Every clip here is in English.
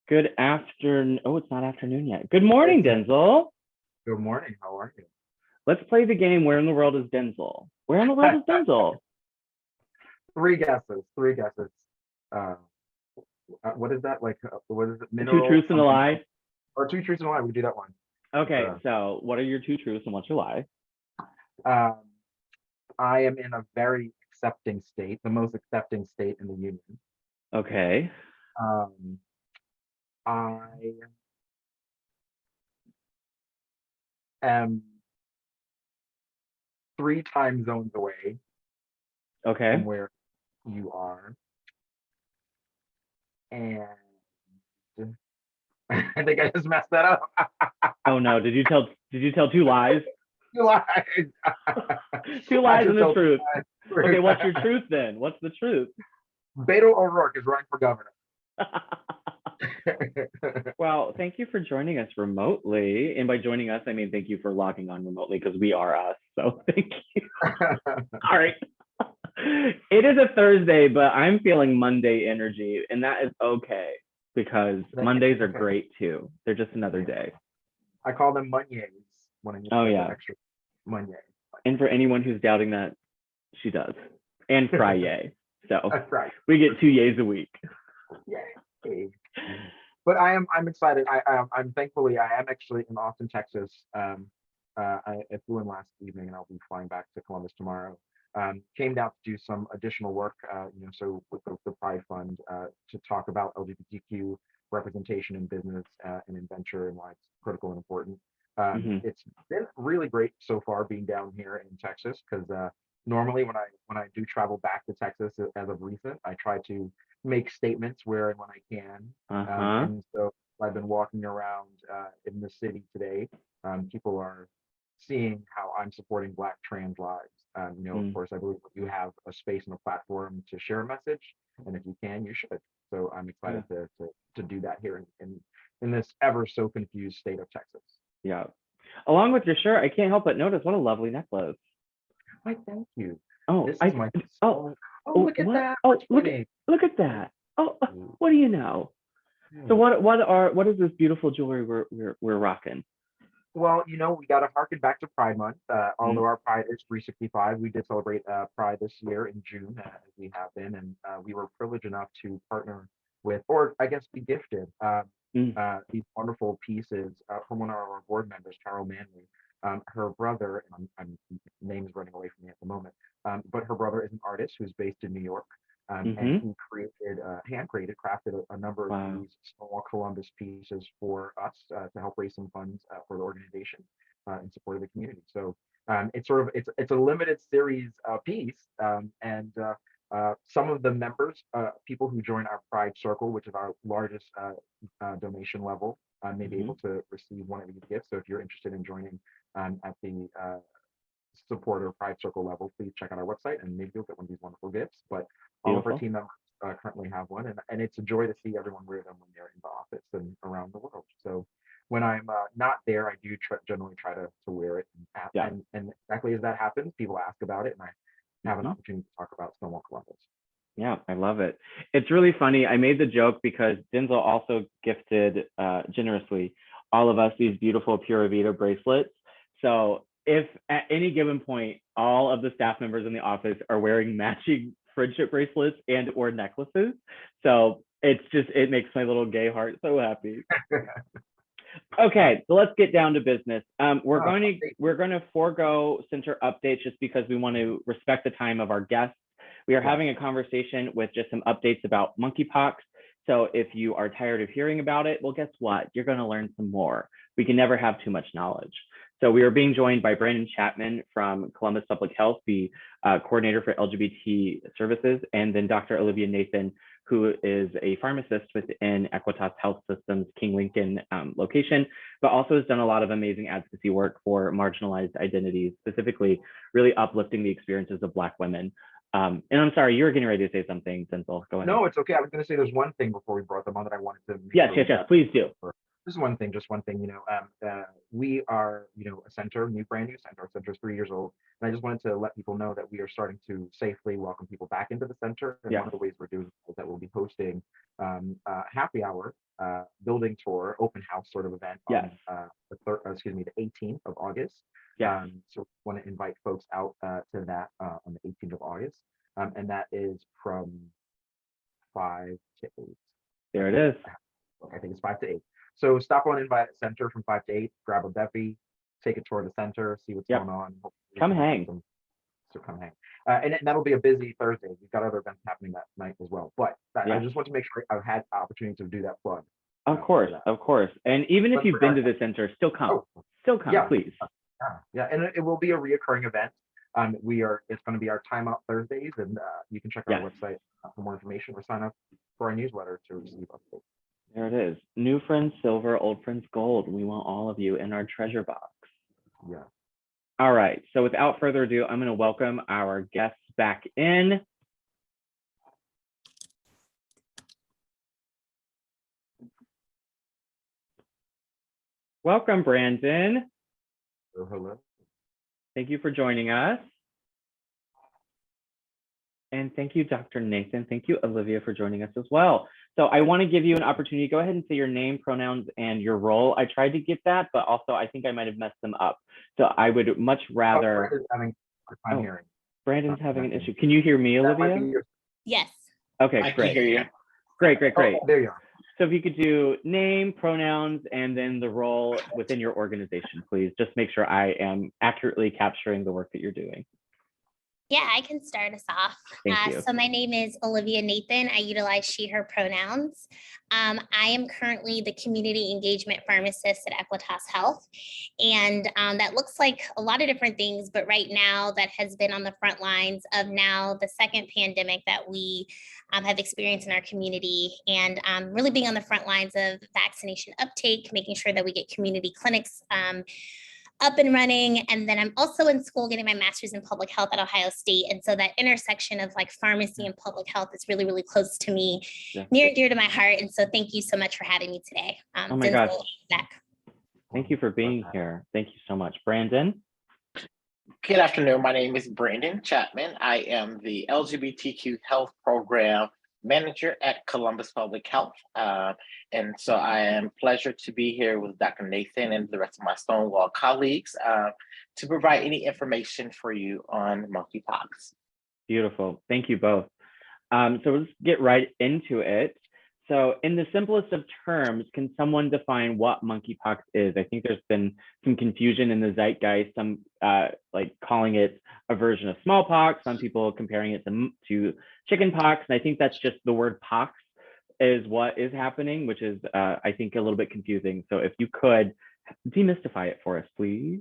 Good afternoon. Oh, it's not afternoon yet. Good morning, It's Denzel. good morning. How are Let's play the game. Where in the world is Denzel? Where in the world you? is Denzel? Three guesses. Three guesses. Uh, what is that? What is it? Two Mineral truths and a something? lie. Or two truths and a lie. We do that one. Okay, Uh, so what are your two truths and what's your lie? um, I am in a very accepting state, the most accepting state in the union. Okay. Um, I am three time zones away from Okay. where you are, and I think I just messed that up. Oh no, did you tell two lies? You lied. Two I lies just and the told truth. you Okay, what's your lies. truth then? What's the truth? Beto O'Rourke is running for governor. Well, thank you for joining us remotely. And by joining us, I mean thank you for logging on remotely because we are us. So thank you. All right. It is a Thursday, but I'm feeling Monday energy, and that is okay because Mondays are great too. They're just another day. I call them Monyays when I need Oh to get the yeah. extra Monyays. And for anyone who's doubting that, she does. And Friday. So That's right. we get 2 yays a week. Yay. But I'm excited. I'm thankfully I am actually in Austin, Texas. I flew in last evening and I'll be flying back to Columbus tomorrow. Came down to do some additional work, so with the Pride Fund to talk about LGBTQ representation in business and in venture and why it's critical and important. Hmm. It's been really great so far being down here in Texas because normally when I do travel back to Texas as of recent, I try to make statements where and when I can. Uh-huh. And so I've been walking around in the city today. People are seeing how I'm supporting Black trans lives. Of Mm, course, I believe you have a space and a platform to share a message, and if you can, you should. So I'm yeah. excited to do that here in this ever so confused state of Texas. Yeah. Along with your shirt, I can't help but notice what a lovely necklace. Why, thank you. Oh, This is my oh, oh, oh oh, look at what? that. Oh, What's my name? look at that. Oh, Ooh, what do you know? So hmm. what is this beautiful jewelry we're rocking? Well, we got to harken back to Pride Month. Mm, Although our Pride is 365, we did celebrate Pride this year in June, as we have been, and we were privileged enough to partner with, or I guess be gifted, mm, these wonderful pieces from one of our board members, Carol Manley. Her brother, and name is running away from me at the moment, but her brother is an artist who's based in New York. And mm-hmm. he crafted a number of Wow. these small Columbus pieces for us to help raise some funds for the organization in support of the community. So it's a limited series piece, and some of the members, people who join our Pride Circle, which is our largest donation level, may be Mm-hmm. able to receive one of these gifts. So if you're interested in joining at the supporter Pride Circle level, please check out our website and maybe you'll get one of these wonderful gifts. But all of our Beautiful. team members currently have one, and it's a joy to see everyone wear them when they're in the office and around the world. So when I'm not there, I do generally try to wear it. Yeah. And exactly as that happens, people ask about it, and I have an Mm-hmm. opportunity to talk about Stonewall Columbus. Yeah, I love it. It's really funny. I made the joke because Denzel also gifted generously all of us these beautiful Pura Vida bracelets. So if at any given point all of the staff members in the office are wearing matching friendship bracelets and or necklaces, so it makes my little gay heart so happy. Okay, so let's get down to business. Update. We're going to forego center updates just because we want to respect the time of our guests. We are Yes. having a conversation with just some updates about monkeypox. So if you are tired of hearing about it, well, guess what? You're going to learn some more. We can never have too much knowledge. So we are being joined by Brandon Chapman from Columbus Public Health, the coordinator for LGBT services, and then Dr. Olivia Nathan, who is a pharmacist within Equitas Health System's King Lincoln location, but also has done a lot of amazing advocacy work for marginalized identities, specifically really uplifting the experiences of Black women. And I'm sorry, you were getting ready to say something, Denzel. Go ahead. No, it's okay. I was going to say there's one thing before we brought them on that I wanted to make Yes, sure yes, we yes, please do. just one thing, we are, a center, brand new center. Our center is 3 years old. And I just wanted to let people know that we are starting to safely welcome people back into the center. And Yes. one of the ways we're doing is that we'll be hosting happy hour, building tour, open house sort of event Yes. on the 18th of August. Yes. So want to invite folks out to that on the 18th of August. And that is from 5 to 8. There it is. I think it's 5 to 8. So stop on in by the center from 5 to 8, grab a beppy, take a tour of the center, see what's Yep. going on. Come hang. So come hang. And that'll be a busy Thursday. We've got other events happening that night as well. But I Yeah. just want to make sure I've had opportunity to do that plug. Of course, of course. And even if you've been to the center, still come. Still come, yeah, please. Yeah, and it will be a reoccurring event. It's going to be our timeout Thursdays, and you can check our website for more information or sign up for our newsletter to receive updates. There it is. New friends silver, old friends gold. We want all of you in our treasure box. Yeah. All right. So without further ado, I'm going to welcome our guests back in. Welcome, Brandon. Hello. Thank you for joining us. And thank you, Dr. Nathan. Thank you, Olivia, for joining us as well. So I want to give you an opportunity. Go ahead and say your name, pronouns, and your role. I tried to get that, but also I think I might have messed them up. So I would much rather. Brandon's having a hard time hearing. Brandon's having an issue. Can you hear me, Olivia? Yes. Okay, I great. can hear you. Great. Oh, there you are. So if you could do name, pronouns, and then the role within your organization, please. Just make sure I am accurately capturing the work that you're doing. Yeah, I can start us off. Thank you. So my name is Olivia Nathan. I utilize she, her pronouns. I am currently the Community Engagement Pharmacist at Equitas Health. And that looks like a lot of different things, but right now that has been on the front lines of now the second pandemic that we have experienced in our community, and really being on the front lines of vaccination uptake, making sure that we get community clinics up and running. And then I'm also in school getting my master's in public health at Ohio State. And so that intersection of like pharmacy and public health is really, really close to me, near and dear to my heart. And so thank you so much for having me today. Oh my gosh. Thank you for being here. Thank you so much. Brandon? Good afternoon. My name is Brandon Chapman. I am the LGBTQ Health Program Manager at Columbus Public Health. And so I am pleased to be here with Dr. Nathan and the rest of my Stonewall colleagues to provide any information for you on monkeypox. Beautiful. Thank you both. So let's get right into it. So in the simplest of terms, can someone define what monkeypox is? I think there's been some confusion in the zeitgeist, some like calling it a version of smallpox, some people comparing it to chickenpox. And I think that's just the word pox is what is happening, which is, I think, a little bit confusing. So if you could demystify it for us, please.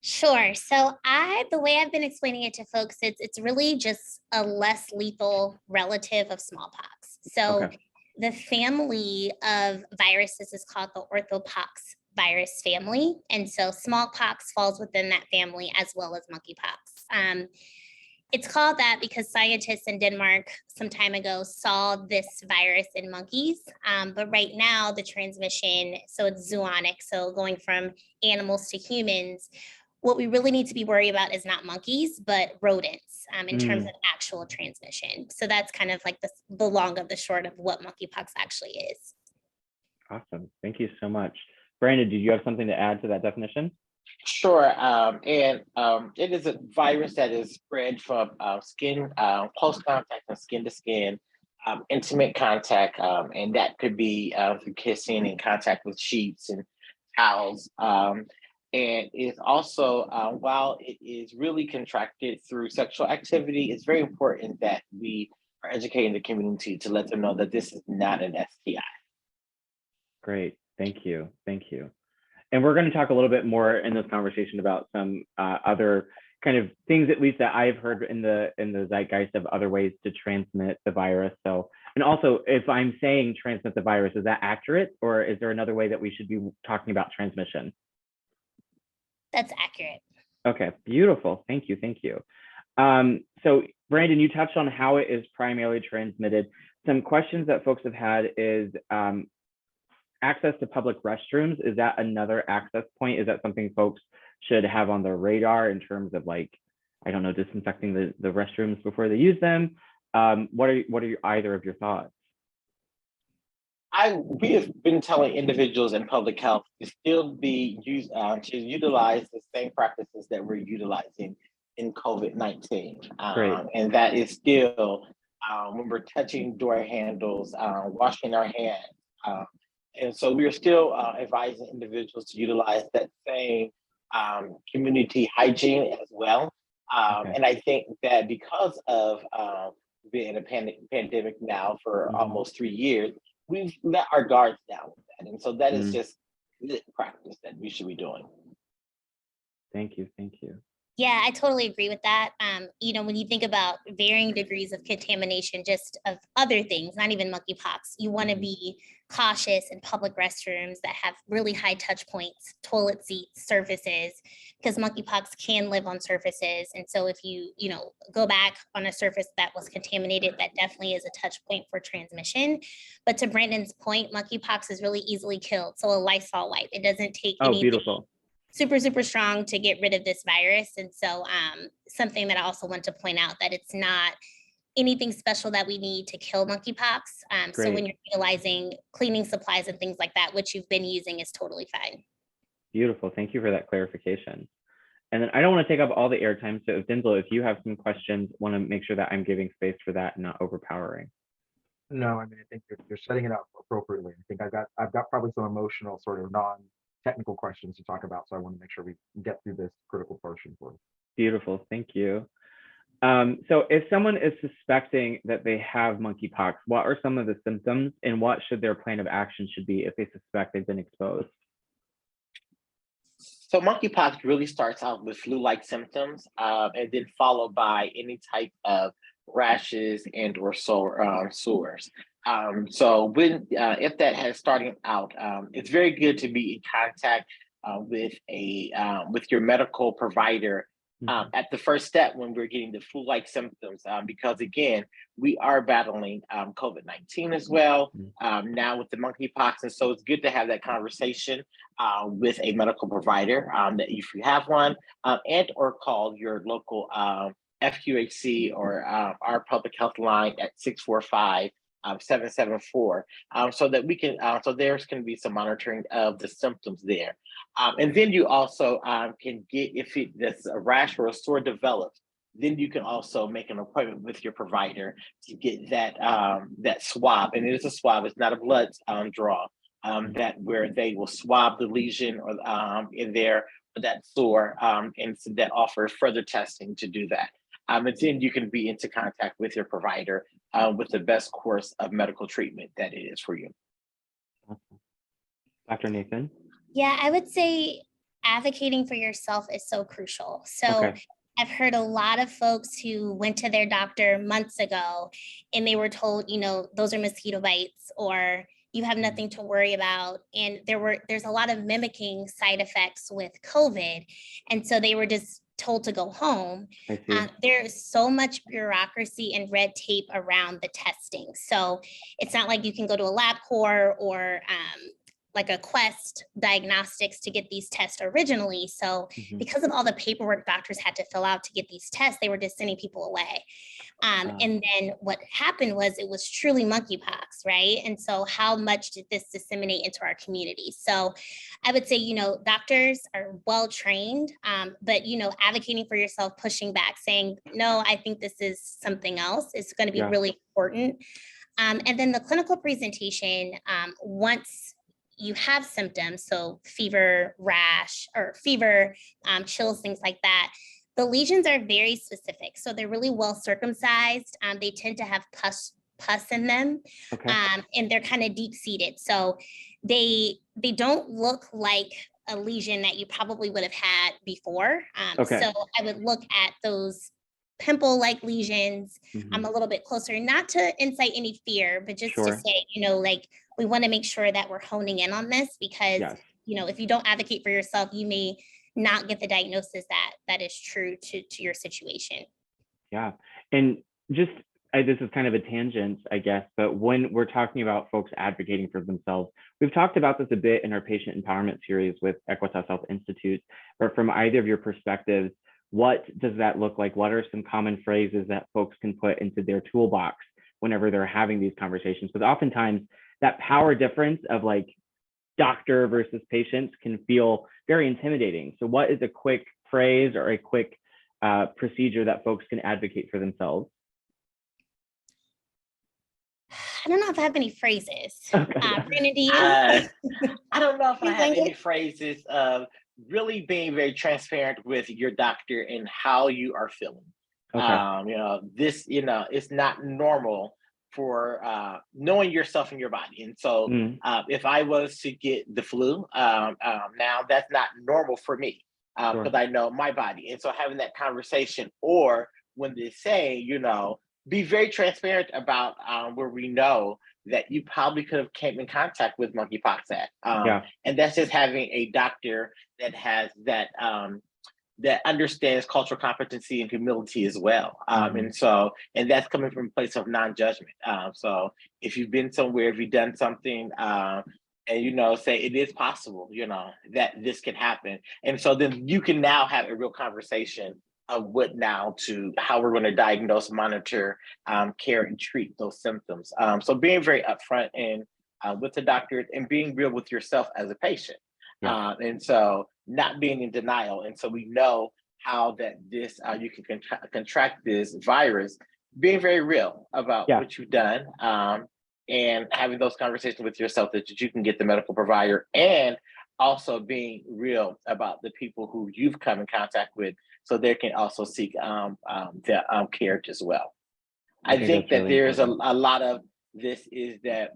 Sure. So the way I've been explaining it to folks, it's really just a less lethal relative of smallpox. So the family of viruses is called the orthopox virus family. And so smallpox falls within that family as well as monkeypox. It's called that because scientists in Denmark some time ago saw this virus in monkeys. But right now the transmission, so it's zoonotic, so going from animals to humans. What we really need to be worried about is not monkeys, but rodents in terms of actual transmission. So that's kind of like the long of the short of what monkeypox actually is. Awesome. Thank you so much. Brandon, did you have something to add to that definition? Sure. It is a virus that is spread from skin, close contact and skin to skin, intimate contact, and that could be through kissing and contact with sheets and towels. And it's also, while it is really contracted through sexual activity, it's very important that we are educating the community to let them know that this is not an STI. Great, thank you, thank you. And we're going to talk a little bit more in this conversation about some other kind of things, at least that I've heard in the zeitgeist of other ways to transmit the virus. So, and also if I'm saying transmit the virus, is that accurate? Or is there another way that we should be talking about transmission? That's accurate. Okay, beautiful. Thank you. Thank you. So Brandon, you touched on how it is primarily transmitted. Some questions that folks have had is access to public restrooms. Is that another access point? Is that something folks should have on their radar in terms of, like, I don't know, disinfecting the restrooms before they use them? What are either of your thoughts? We have been telling individuals in public health to still to utilize the same practices that we're utilizing in COVID-19. Great. And that is still when we're touching door handles, washing our hands. And so we are still advising individuals to utilize that same community hygiene as well. Okay. And I think that because of being in a pandemic now for almost 3 years, we've let our guards down with that. And so that is just lit practice that we should be doing. Thank you. Thank you. Yeah, I totally agree with that. When you think about varying degrees of contamination, just of other things, not even monkeypox, you want to be cautious in public restrooms that have really high touch points, toilet seats, surfaces, because monkeypox can live on surfaces. And so if you go back on a surface that was contaminated, that definitely is a touch point for transmission. But to Brandon's point, monkeypox is really easily killed. So a Lysol wipe, it doesn't take anything beautiful. super, super strong to get rid of this virus. And so something that I also want to point out, that it's not anything special that we need to kill monkeypox. So when you're utilizing cleaning supplies and things like that, which you've been using, is totally fine. Beautiful. Thank you for that clarification. And then I don't want to take up all the airtime. So if Denzel, if you have some questions, want to make sure that I'm giving space for that and not overpowering. No, I mean, I think you're setting it up appropriately. I think I've got probably some emotional sort of non-technical questions to talk about. So I want to make sure we get through this critical portion for you. Beautiful. Thank you. So if someone is suspecting that they have monkeypox, what are some of the symptoms and what should their plan of action should be if they suspect they've been exposed? So monkeypox really starts out with flu-like symptoms and then followed by any type of rashes and or sores. So when if that has started out, it's very good to be in contact with your medical provider at the first step when we're getting the flu-like symptoms, because again, we are battling COVID-19 as well now with the monkeypox, and so it's good to have that conversation with a medical provider that if you have one, and or call your local FQHC or our public health line at 645-774, so that we can, so there's going to be some monitoring of the symptoms there. And then you also can get, if there's a rash or a sore develops, then you can also make an appointment with your provider to get that that swab. And it is a swab, it's not a blood draw, that where they will swab the lesion or in there, that sore, and so that offers further testing to do that. And then you can be into contact with your provider with the best course of medical treatment that it is for you. Dr. Nathan? Yeah, I would say advocating for yourself is so crucial. So I've heard a lot of folks who went to their doctor months ago and they were told, those are mosquito bites, or you have nothing to worry about. And there's a lot of mimicking side effects with COVID. And so they were just told to go home. There's so much bureaucracy and red tape around the testing. So it's not like you can go to a LabCorp or like a Quest Diagnostics to get these tests originally. So because of all the paperwork doctors had to fill out to get these tests, they were just sending people away. And then what happened was it was truly monkeypox, right? And so how much did this disseminate into our community? So I would say, doctors are well trained, but, advocating for yourself, pushing back, saying, no, I think this is something else is going to be really important. And then the clinical presentation, once you have symptoms, so fever, rash, or fever, chills, things like that, the lesions are very specific. So they're really well circumcised. They tend to have pus in them, and they're kind of deep seated. So they don't look like a lesion that you probably would have had before. So I would look at those pimple-like lesions. I'm a little bit closer, not to incite any fear, but just to say, we want to make sure that we're honing in on this because, if you don't advocate for yourself, you may not get the diagnosis that is true to your situation. Yeah. And just, this is kind of a tangent, I guess, but when we're talking about folks advocating for themselves, we've talked about this a bit in our patient empowerment series with Equitas Health Institute, but from either of your perspectives, what does that look like? What are some common phrases that folks can put into their toolbox whenever they're having these conversations? Because oftentimes that power difference of like doctor versus patients can feel very intimidating. So what is a quick phrase or a quick procedure that folks can advocate for themselves? I don't know if I have any phrases. Okay. Brandon, do you? I don't know if I You have think any it- phrases of really being very transparent with your doctor and how you are feeling. Okay. This, it's not normal for knowing yourself and your body. And so if I was to get the flu, now that's not normal for me because Sure. I know my body. And so having that conversation, or when they say, be very transparent about where we know that you probably could have came in contact with monkeypox at. Yeah. And that's just having a doctor that has that that understands cultural competency and humility as well. And that's coming from a place of non-judgment. So if you've been somewhere, if you've done something, and say it is possible, that this can happen. And so then you can now have a real conversation of what now to how we're going to diagnose, monitor, care, and treat those symptoms. So being very upfront and with the doctor and being real with yourself as a patient. Yeah. And so not being in denial. And so we know how that this, you can contract this virus, being very real about what you've done and having those conversations with yourself that you can get the medical provider, and also being real about the people who you've come in contact with so they can also seek the care as well. I think that really there's a lot of this is that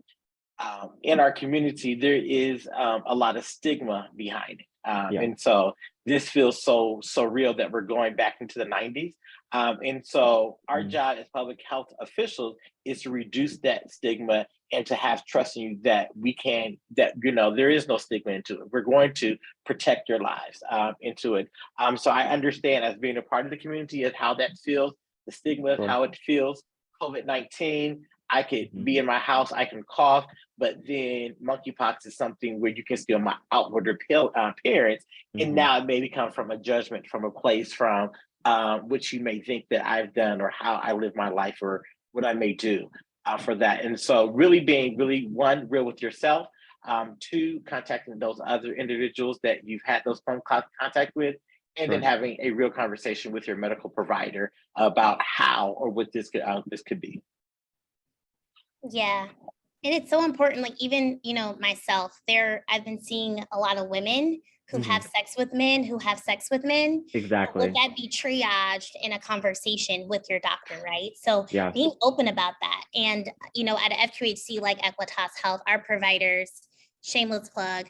in our community, there is a lot of stigma behind it. And so this feels so real that we're going back into the 90s. And so our job as public health officials is to reduce that stigma and to have trust in you that we can, that, there is no stigma into it. We're going to protect your lives into it. So I understand, as being a part of the community, of how that feels, the stigma of how it feels. COVID-19, I could be in my house, I can cough, but then monkeypox is something where you can see my outward appearance, and now it may become from a judgment, from a place from which you may think that I've done, or how I live my life, or what I may do for that. And so really being one, real with yourself, two, contacting those other individuals that you've had those phone contact with, and then having a real conversation with your medical provider about how or what this could be. Yeah. And it's so important, like even, myself, I've been seeing a lot of women who have sex with men, who have sex with men. Exactly. Would that be triaged in a conversation with your doctor, right? So being open about that. And, at a FQHC like Equitas Health, our providers, shameless plug,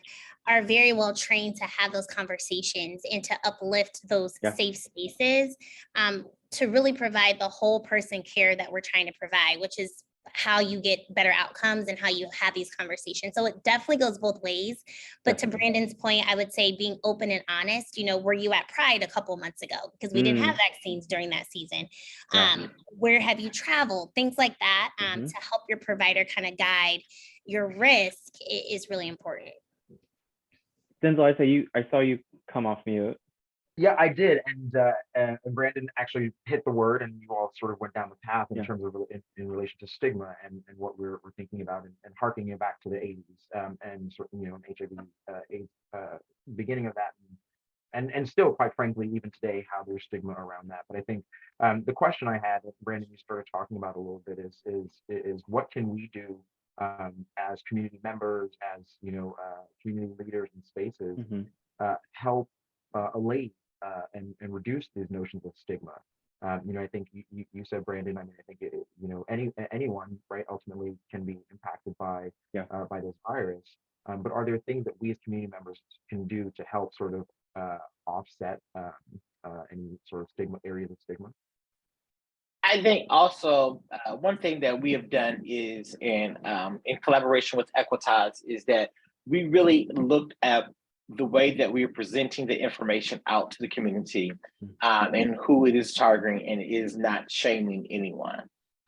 are very well trained to have those conversations and to uplift those safe spaces to really provide the whole person care that we're trying to provide, which is how you get better outcomes and how you have these conversations. So it definitely goes both ways. But to Brandon's point, I would say being open and honest, were you at Pride a couple months ago? Because we didn't have vaccines during that season. Where have you traveled? Things like that to help your provider kind of guide your risk is really important. Denzel, I saw you come off mute. Yeah, I did, and Brandon actually hit the word, and you all sort of went down the path in terms of in relation to stigma and what we're thinking about, and harkening it back to the 80s and sort of HIV AIDS beginning of that, and still, quite frankly, even today, how there's stigma around that. But I think the question I had, that Brandon, you started talking about a little bit, is what can we do as community members, as community leaders in spaces, help allay and reduce these notions of stigma. I think you said, Brandon, I think anyone, right, ultimately can be impacted by this virus. But are there things that we as community members can do to help sort of offset any sort of areas of stigma? I think also one thing that we have done is in collaboration with Equitas is that we really looked at the way that we are presenting the information out to the community and who it is targeting, and is not shaming anyone.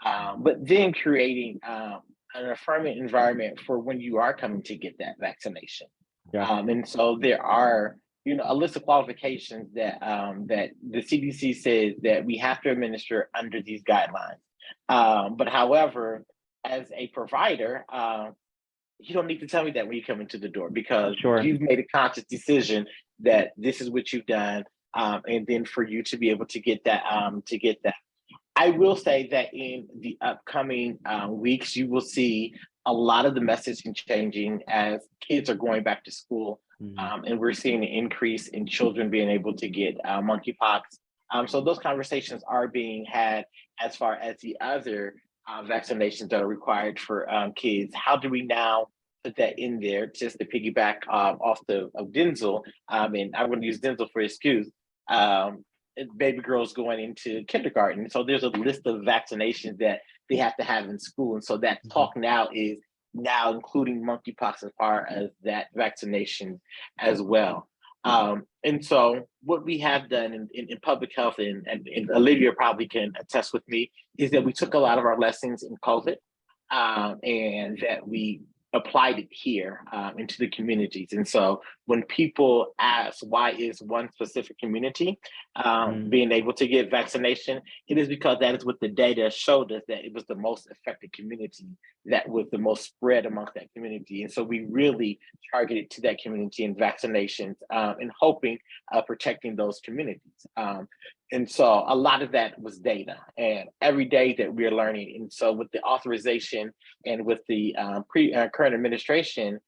But then creating an affirming environment for when you are coming to get that vaccination. And so there are a list of qualifications that that the CDC says that we have to administer under these guidelines. But however, as a provider, you don't need to tell me that when you come into the door, because Sure. you've made a conscious decision that this is what you've done, and then for you to be able to get that, I will say that in the upcoming weeks, you will see a lot of the messaging changing as kids are going back to school, and we're seeing an increase in children being able to get monkeypox. So those conversations are being had as far as the other vaccinations that are required for kids. How do we now put that in there, just to piggyback off of Denzel? And I'm going to use Denzel for excuse. Baby girls going into kindergarten. So there's a list of vaccinations that they have to have in school. And so that talk now is now including monkeypox as far as that vaccination as well. And so what we have done in public health, and Olivia probably can attest with me, is that we took a lot of our lessons in COVID, and that we applied it here into the communities. And so when people ask why is one specific community being able to get vaccination, it is because that is what the data showed us, that it was the most effective community, that was the most spread amongst that community. And so we really targeted to that community in vaccinations, and hoping protecting those communities. And so a lot of that was data, and every day that we're learning. And so with the authorization and with the current administration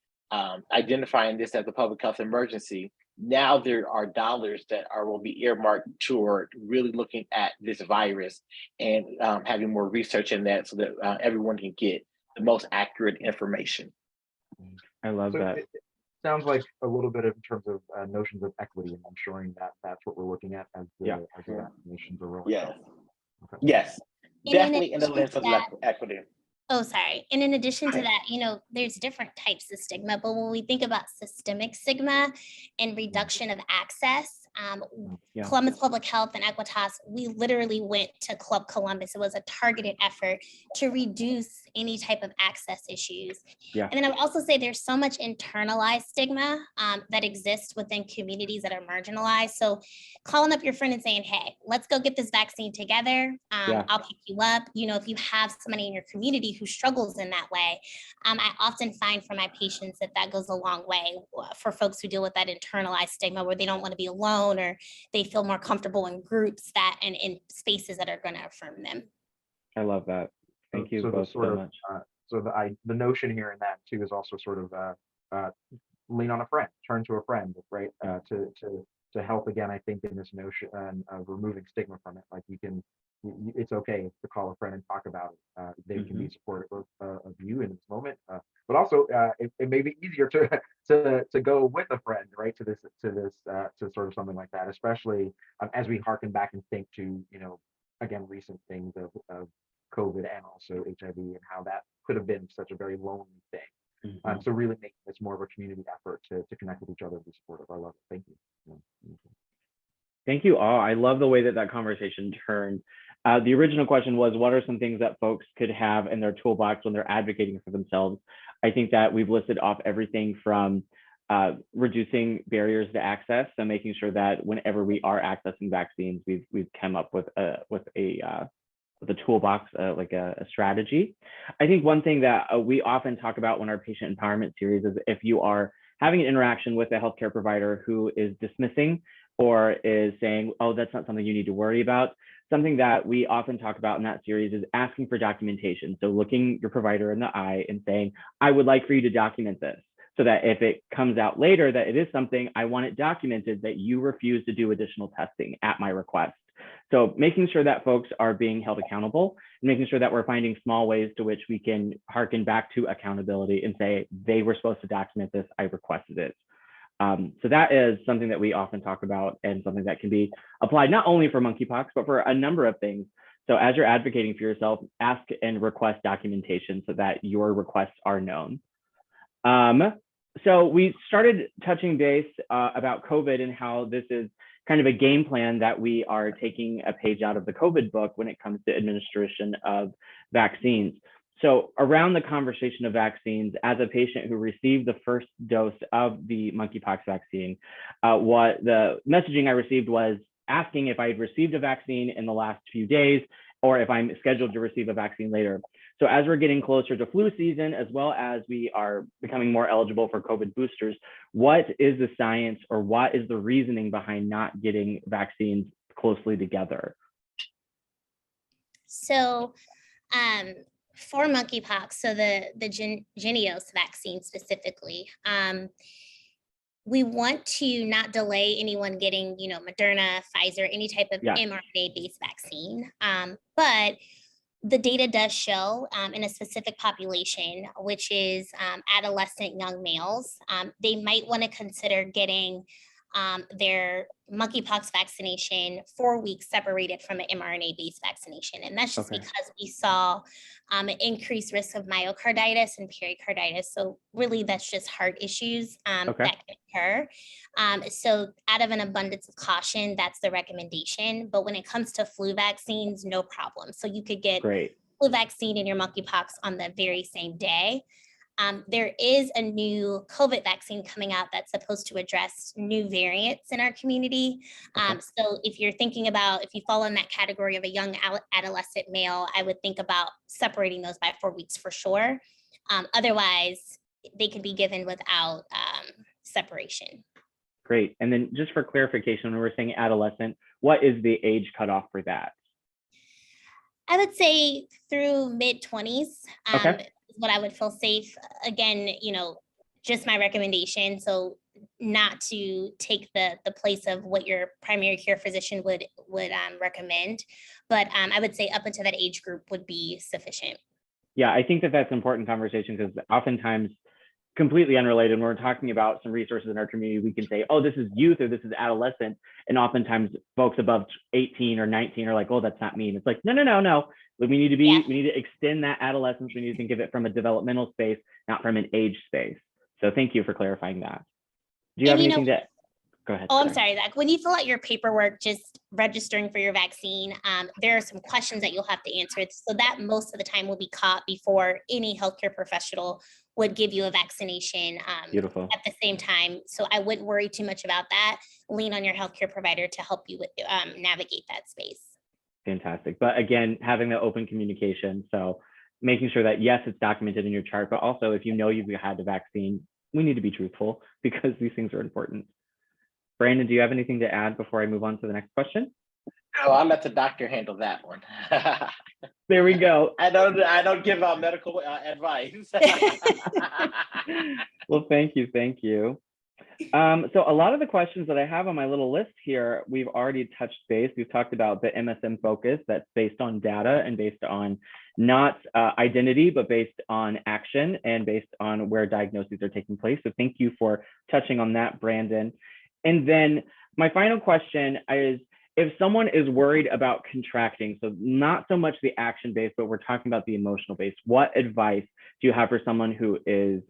identifying this as a public health emergency, now there are dollars that will be earmarked toward really looking at this virus and having more research in that, so that everyone can get the most accurate information. I love that. It sounds like a little bit of in terms of notions of equity and ensuring that that's what we're looking at as the vaccinations are rolling out. Okay. Yes, And definitely in the lens of equity. Oh, sorry. And in addition to that, there's different types of stigma, but when we think about systemic stigma and reduction of access, Columbus Public Health and Equitas, we literally went to Club Columbus. It was a targeted effort to reduce any type of access issues. Yeah. And then I would also say there's so much internalized stigma that exists within communities that are marginalized. So calling up your friend and saying, hey, let's go get this vaccine together. I'll pick you up. If you have somebody in your community who struggles in that way, I often find for my patients that goes a long way for folks who deal with that internalized stigma, where they don't want to be alone, or they feel more comfortable in groups and in spaces that are going to affirm them. I love that. Thank you both so much. So the notion here in that too is also sort of lean on a friend, turn to a friend, right? To help again, I think, in this notion of removing stigma from it. Like it's okay to call a friend and talk about it. They can be supportive of you in this moment, but also it may be easier to go with a friend, right? To sort of something like that, especially as we harken back and think to again recent things of COVID and also HIV, and how that could have been such a very lonely thing. So really making this more of a community effort to connect with each other and be supportive. I love it. Thank you. Thank you all. I love the way that conversation turned. The original question was, what are some things that folks could have in their toolbox when they're advocating for themselves? I think that we've listed off everything from reducing barriers to access, so making sure that whenever we are accessing vaccines, we've come up with a toolbox, like a strategy. I think one thing that we often talk about when our patient empowerment series is if you are having an interaction with a healthcare provider who is dismissing or is saying, oh, that's not something you need to worry about. Something that we often talk about in that series is asking for documentation. So looking your provider in the eye and saying, I would like for you to document this, so that if it comes out later that it is something, I want it documented that you refuse to do additional testing at my request. So making sure that folks are being held accountable, and making sure that we're finding small ways to which we can harken back to accountability and say, they were supposed to document this, I requested it. So that is something that we often talk about, and something that can be applied not only for monkeypox, but for a number of things. So as you're advocating for yourself, ask and request documentation so that your requests are known. So we started touching base about COVID and how this is kind of a game plan that we are taking a page out of the COVID book when it comes to administration of vaccines. So around the conversation of vaccines, as a patient who received the first dose of the monkeypox vaccine, what the messaging I received was asking if I had received a vaccine in the last few days or if I'm scheduled to receive a vaccine later. So as we're getting closer to flu season, as well as we are becoming more eligible for COVID boosters, what is the science or what is the reasoning behind not getting vaccines closely together? So for monkeypox, so the Jynneos vaccine specifically, we want to not delay anyone getting, Moderna, Pfizer, any type of mRNA-based vaccine. But the data does show in a specific population, which is adolescent young males, they might want to consider getting their monkeypox vaccination 4 weeks separated from an mRNA-based vaccination. And that's just because we saw an increased risk of myocarditis and pericarditis. So really that's just heart issues that can occur. So out of an abundance of caution, that's the recommendation. But when it comes to flu vaccines, no problem. So you could get flu vaccine and your monkeypox on the very same day. There is a new COVID vaccine coming out that's supposed to address new variants in our community. So if you're thinking about, if you fall in that category of a young adolescent male, I would think about separating those by 4 weeks for sure. Otherwise, they could be given without separation. Great. And then just for clarification, when we're saying adolescent, what is the age cutoff for that? I would say through mid-20s. What I would feel safe. Again, just my recommendation. So not to take the place of what your primary care physician would recommend, but I would say up until that age group would be sufficient. Yeah, I think that's an important conversation because oftentimes, completely unrelated, when we're talking about some resources in our community, we can say, oh, this is youth or this is adolescent. And oftentimes folks above 18 or 19 are like, oh, that's not me. And it's like, no. We need to extend that adolescence. We need to think of it from a developmental space, not from an age space. So thank you for clarifying that. Do you have anything that, go ahead. Oh, I'm sorry, Zach. When you fill out your paperwork, just registering for your vaccine, there are some questions that you'll have to answer. So that most of the time will be caught before any healthcare professional would give you a vaccination at the same time. So I wouldn't worry too much about that. Lean on your healthcare provider to help you with navigate that space. Fantastic. But again, having the open communication. So making sure that, yes, it's documented in your chart, but also if you know you've had the vaccine, we need to be truthful because these things are important. Brandon, do you have anything to add before I move on to the next question? No, I'll let the doctor handle that one. There we go. I don't give out medical advice. Well, thank you. So a lot of the questions that I have on my little list here, we've already touched base. We've talked about the MSM focus that's based on data and based on not identity, but based on action and based on where diagnoses are taking place. So thank you for touching on that, Brandon. And then my final question is, if someone is worried about contracting, so not so much the action-based, but we're talking about the emotional base, what advice do you have for someone who is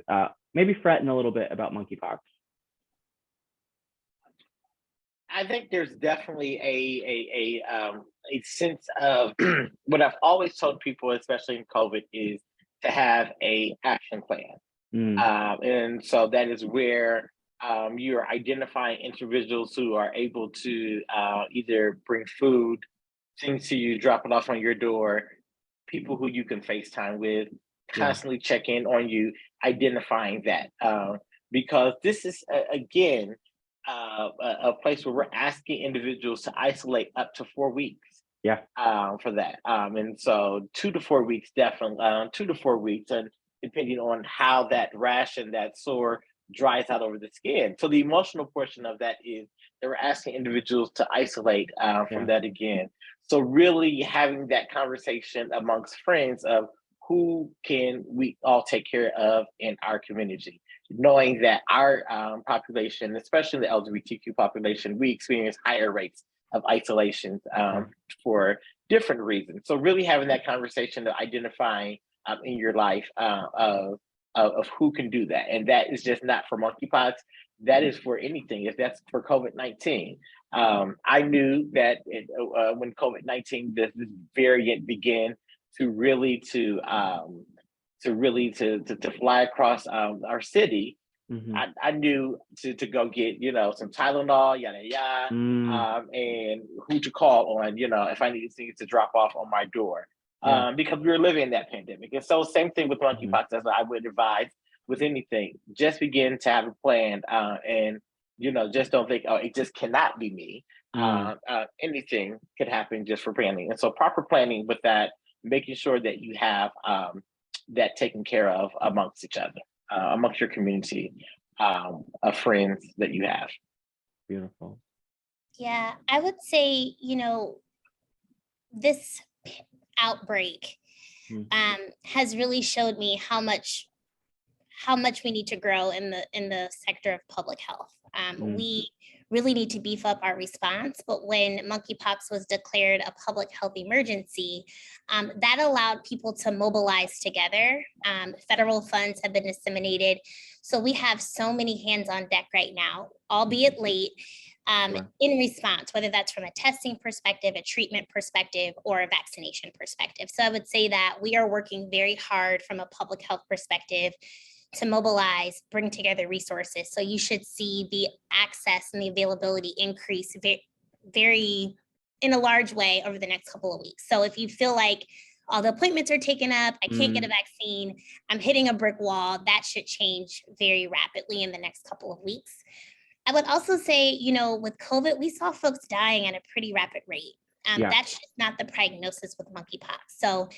maybe fretting a little bit about monkeypox? I think there's definitely a sense of what I've always told people, especially in COVID, is to have a action plan. And so that is where you're identifying individuals who are able to either bring food, things to you, drop it off on your door, people who you can FaceTime with, constantly check in on you, identifying that. Because this is, again, a place where we're asking individuals to isolate up to 4 weeks. For that. And so 2 to 4 weeks, definitely 2 to 4 weeks, and depending on how that rash and that sore dries out over the skin. So the emotional portion of that is that we're asking individuals to isolate from that again. So really having that conversation amongst friends of who can we all take care of in our community, knowing that our population, especially the LGBTQ population, we experience higher rates of isolation for different reasons. So really having that conversation of identifying in your life of who can do that. And that is just not for monkeypox, that is for anything. If that's for COVID-19, I knew that when COVID-19, this variant began to really really to fly across our city, Mhm. I knew to go get, some Tylenol, yada yada, and who to call on, if I needed things to drop off on my door, Yeah. because we were living in that pandemic. And so same thing with monkeypox, as I would advise with anything, just begin to have a plan, and just don't think, oh, it just cannot be me. Anything could happen just for planning. And so proper planning with that, making sure that you have that taken care of amongst each other, amongst your community of friends that you have. Beautiful. Yeah, I would say, this outbreak has really showed me how much we need to grow in the sector of public health. We really need to beef up our response, but when monkeypox was declared a public health emergency, that allowed people to mobilize together. Federal funds have been disseminated. So we have so many hands on deck right now, albeit late, in response, whether that's from a testing perspective, a treatment perspective, or a vaccination perspective. So I would say that we are working very hard from a public health perspective to mobilize, bring together resources. So you should see the access and the availability increase very in a large way over the next couple of weeks. So if you feel like all the appointments are taken up, I can't get a vaccine, I'm hitting a brick wall, that should change very rapidly in the next couple of weeks. I would also say, with COVID, we saw folks dying at a pretty rapid rate. That's just not the prognosis with monkeypox. So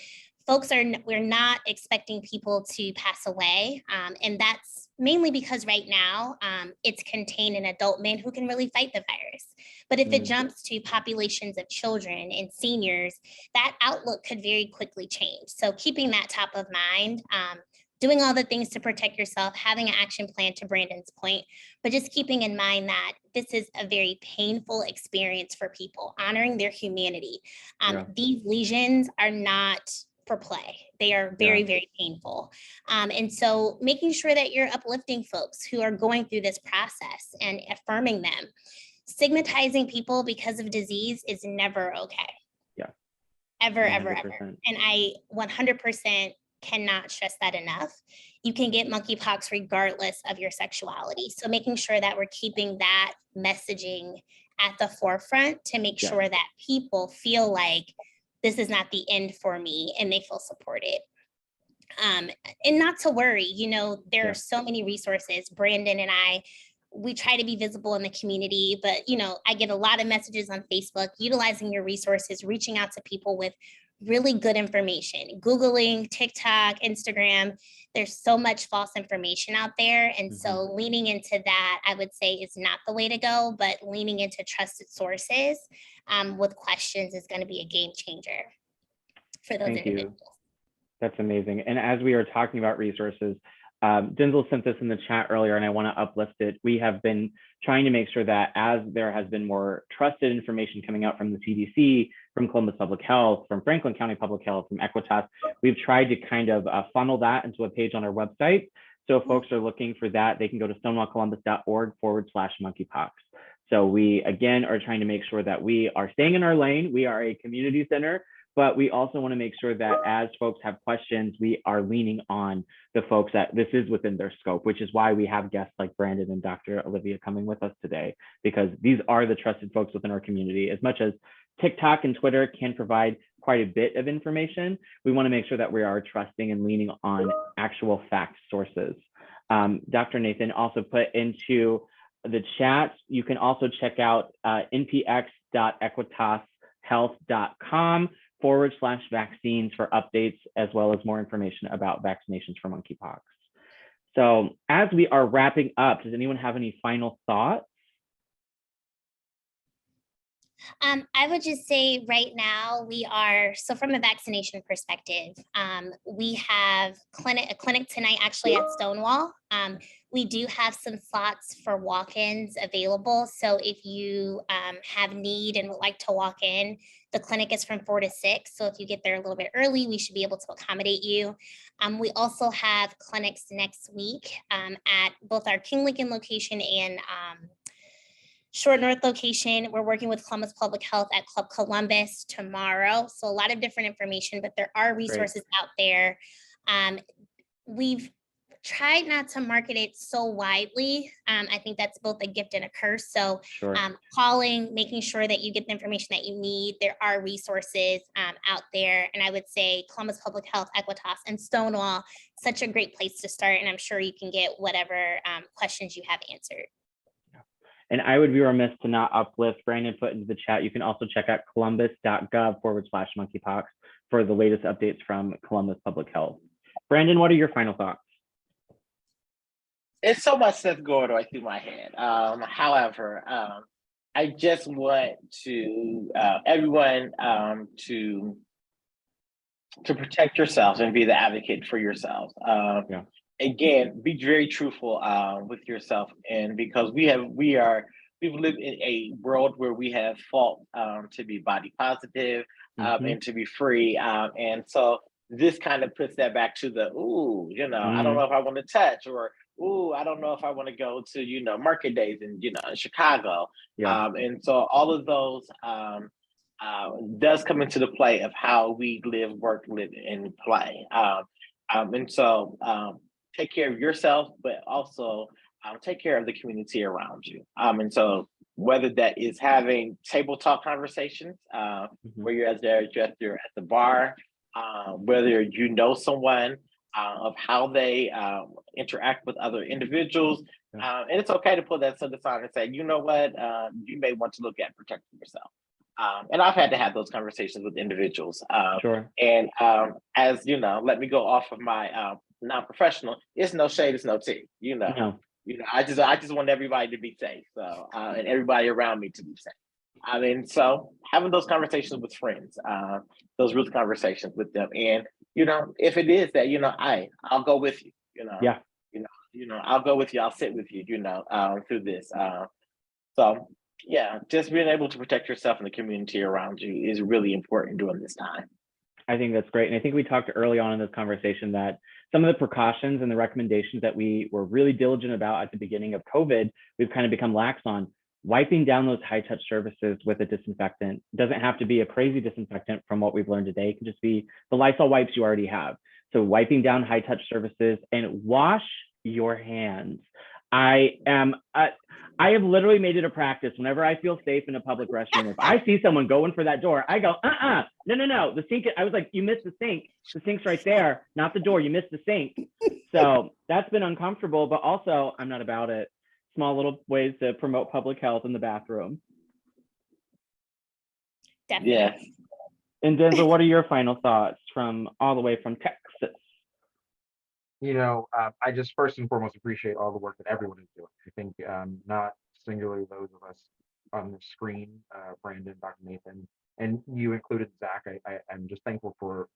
we're not expecting people to pass away. And that's mainly because right now it's contained in adult men who can really fight the virus. But if it jumps to populations of children and seniors, that outlook could very quickly change. So keeping that top of mind, doing all the things to protect yourself, having an action plan to Brandon's point, but just keeping in mind that this is a very painful experience for people, honoring their humanity. These lesions are not for play. They are very, very painful. And so making sure that you're uplifting folks who are going through this process and affirming them. Stigmatizing people because of disease is never okay. Yeah. Ever, 100%. ever, ever. And I 100% cannot stress that enough. You can get monkeypox regardless of your sexuality. So making sure that we're keeping that messaging at the forefront to make sure that people feel like this is not the end for me and they feel supported. And not to worry, there are so many resources. Brandon and I, we try to be visible in the community, but I get a lot of messages on Facebook, utilizing your resources, reaching out to people with really good information, Googling, TikTok, Instagram. There's so much false information out there. And so leaning into that, I would say, is not the way to go, but leaning into trusted sources with questions is going to be a game changer for those individuals. That's amazing. And as we are talking about resources, Denzel sent this in the chat earlier, and I want to uplift it. We have been trying to make sure that as there has been more trusted information coming out from the CDC, from Columbus Public Health, from Franklin County Public Health, from Equitas, we've tried to kind of funnel that into a page on our website. So if folks are looking for that, they can go to stonewallcolumbus.org/monkeypox. So we, again, are trying to make sure that we are staying in our lane. We are a community center, but we also want to make sure that as folks have questions, we are leaning on the folks that this is within their scope, which is why we have guests like Brandon and Dr. Olivia coming with us today, because these are the trusted folks within our community. As much as TikTok and Twitter can provide quite a bit of information, we want to make sure that we are trusting and leaning on actual fact sources. Dr. Nathan also put into the chat, you can also check out npx.equitashealth.com/vaccines for updates, as well as more information about vaccinations for monkeypox. So as we are wrapping up, does anyone have any final thoughts? I would just say right now so from a vaccination perspective, we have a clinic tonight actually at Stonewall. We do have some slots for walk-ins available. So if you have need and would like to walk in, the clinic is from 4 to 6. So if you get there a little bit early, we should be able to accommodate you. We also have clinics next week at both our King Lincoln location and Short North location. We're working with Columbus Public Health at Club Columbus tomorrow. So a lot of different information, but there are resources out there. we've tried not to market it so widely. I think that's both a gift and a curse. So Sure. calling, making sure that you get the information that you need. There are resources out there. And I would say Columbus Public Health, Equitas, and Stonewall, such a great place to start. And I'm sure you can get whatever questions you have answered. And I would be remiss to not uplift. Brandon put into the chat. You can also check out columbus.gov/monkeypox for the latest updates from Columbus Public Health. Brandon, what are your final thoughts? It's so much that's going right through my head. However, I just want to everyone to protect yourselves and be the advocate for yourselves. Again, be very truthful with yourself, and because we've lived in a world where we have fought to be body positive and to be free, and so this kind of puts that back to the I don't know if I want to touch, or I don't know if I want to go to market days in in Chicago, and so all of those does come into the play of how we live, work, live, and play, and so take care of yourself, but also take care of the community around you, and so whether that is having table talk conversations where you're at the bar, whether you know someone of how they interact with other individuals. And it's okay to put that to the side and say, you know what, you may want to look at protecting yourself. And I've had to have those conversations with individuals. Sure. And as let me go off of my non-professional, it's no shade, it's no tea, I just want everybody to be safe. So and everybody around me to be safe. I mean, so having those conversations with friends, those real conversations with them, and if it is that I'll go with you. I'll go with you. I'll sit with you. Through this. So yeah, just being able to protect yourself and the community around you is really important during this time. I think that's great, and I think we talked early on in this conversation that some of the precautions and the recommendations that we were really diligent about at the beginning of COVID, we've kind of become lax on. Wiping down those high touch surfaces with a disinfectant doesn't have to be a crazy disinfectant from what we've learned today. It can just be the Lysol wipes you already have. So wiping down high touch surfaces and wash your hands. I have literally made it a practice whenever I feel safe in a public restroom. If I see someone going for that door, I go, no. The sink, I was like, you missed the sink. The sink's right there, not the door. You missed the sink. So that's been uncomfortable, but also I'm not about it. Small little ways to promote public health in the bathroom. Definitely. Yes. And Denver, what are your final thoughts from all the way from Texas? I just first and foremost appreciate all the work that everyone is doing. I think not singularly those of us on the screen, Brandon, Dr. Nathan, and you included, Zach. I'm just thankful for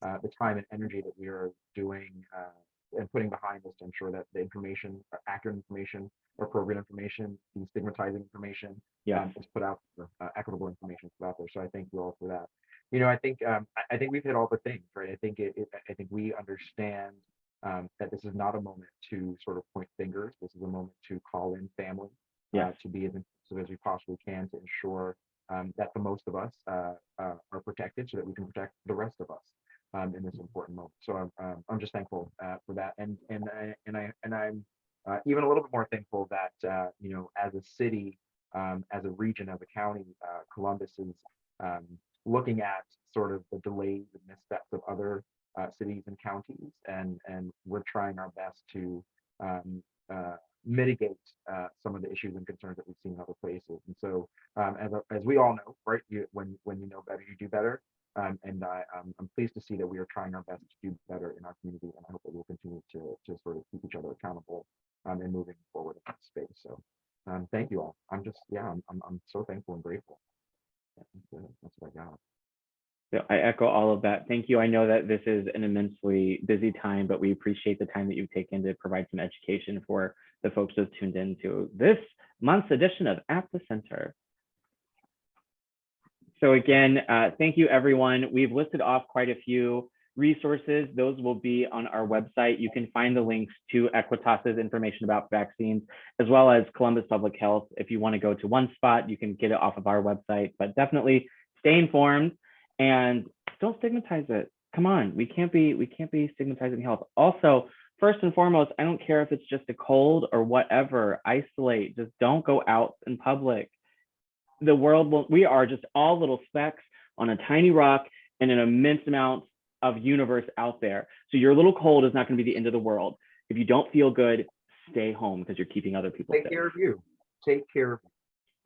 the time and energy that we are doing and putting behind us to ensure that the information, accurate information, or appropriate information, destigmatizing information, is put out, equitable information is put out there. So I thank you all for that. I think we've hit all the things, right? I think we understand that this is not a moment to sort of point fingers. This is a moment to call in family, to be as inclusive as we possibly can to ensure that the most of us are protected, so that we can protect the rest of us in this important moment. So I'm just thankful for that, and I'm even a little bit more thankful that as a city, as a region, as a county, Columbus is looking at sort of the delays and missteps of other cities and counties, and we're trying our best to mitigate some of the issues and concerns that we've seen in other places. And so, as we all know, right, when you know better, you do better. And I'm pleased to see that we are trying our best to do better in our community, and I hope that we'll continue to sort of keep each other accountable and moving forward in that space. So, thank you all. I'm so thankful and grateful. That's what I got. So I echo all of that. Thank you. I know that this is an immensely busy time, but we appreciate the time that you've taken to provide some education for the folks who have tuned in to this month's edition of At the Center. So again, thank you, everyone. We've listed off quite a few resources. Those will be on our website. You can find the links to Equitas's information about vaccines, as well as Columbus Public Health. If you want to go to one spot, you can get it off of our website, but definitely stay informed and don't stigmatize it. come on, we can't be stigmatizing health. Also, first and foremost, I don't care if it's just a cold or whatever, isolate, just don't go out in public. The world will, we are just all little specks on a tiny rock and an immense amount of universe out there. So your little cold is not going to be the end of the world. If you don't feel good, stay home because you're keeping other people Take safe. care of you. Take care of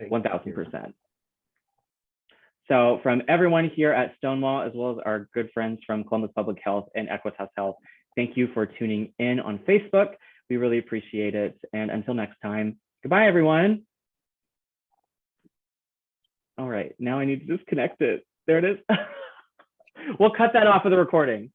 you. 1000%. So from everyone here at Stonewall, as well as our good friends from Columbus Public Health and Equitas Health, thank you for tuning in on Facebook. We really appreciate it. And until next time, goodbye, everyone. All right, now I need to disconnect it. There it is. We'll cut that off of the recording.